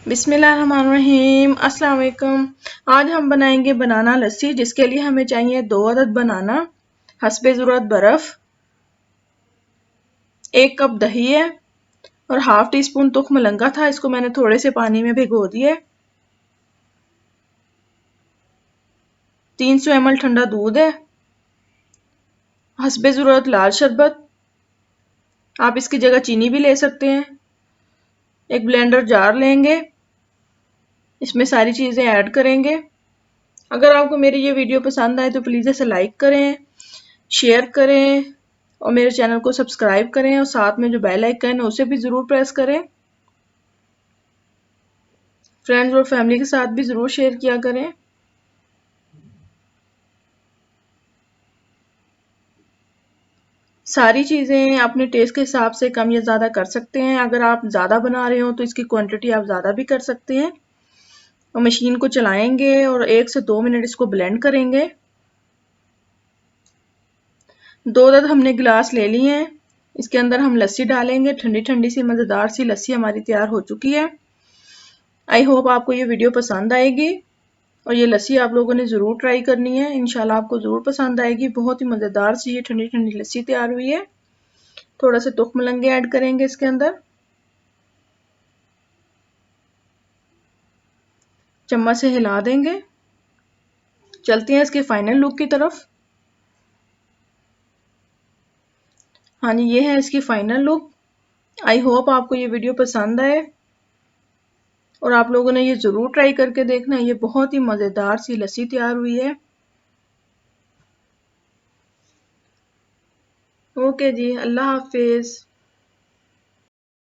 बिस्मिल्लाहिर्रहमानिर्रहीम। अस्सलाम वालेकुम। आज हम बनाएंगे बनाना लस्सी, जिसके लिए हमें चाहिए 2 अदद बनाना, हस्बे ज़रूरत बर्फ़, 1 कप दही है और हाफ टी स्पून तुख मलंगा था। इसको मैंने थोड़े से पानी में भिगो दिए। 300 ml ठंडा दूध है। हस्बे ज़रूरत लाल शरबत, आप इसकी जगह चीनी भी ले सकते हैं। एक ब्लेंडर जार लेंगे, इसमें सारी चीज़ें ऐड करेंगे। अगर आपको मेरी ये वीडियो पसंद आए तो प्लीज़ इसे लाइक करें, शेयर करें और मेरे चैनल को सब्सक्राइब करें और साथ में जो बेल आइकन है उसे भी ज़रूर प्रेस करें। फ्रेंड्स और फैमिली के साथ भी ज़रूर शेयर किया करें। सारी चीज़ें अपने टेस्ट के हिसाब से कम या ज़्यादा कर सकते हैं। अगर आप ज़्यादा बना रहे हो तो इसकी क्वांटिटी आप ज़्यादा भी कर सकते हैं। और मशीन को चलाएंगे और 1 से 2 मिनट इसको ब्लेंड करेंगे। 2 अदद हमने गिलास ले लिए हैं। इसके अंदर हम लस्सी डालेंगे। ठंडी ठंडी सी मज़ेदार सी लस्सी हमारी तैयार हो चुकी है। आई होप आपको ये वीडियो पसंद आएगी और ये लस्सी आप लोगों ने ज़रूर ट्राई करनी है। इंशाल्लाह आपको ज़रूर पसंद आएगी। बहुत ही मज़ेदार सी ये ठंडी ठंडी लस्सी तैयार हुई है। थोड़ा सा तुख मलंगे ऐड करेंगे इसके अंदर। चम्मच से हिला देंगे। चलते हैं इसके फाइनल लुक की तरफ। हाँ जी, ये है इसकी फाइनल लुक। आई होप आपको ये वीडियो पसंद आए और आप लोगों ने ये ज़रूर ट्राई करके देखना। ये बहुत ही मज़ेदार सी लस्सी तैयार हुई है। ओके जी, अल्लाह हाफिज़।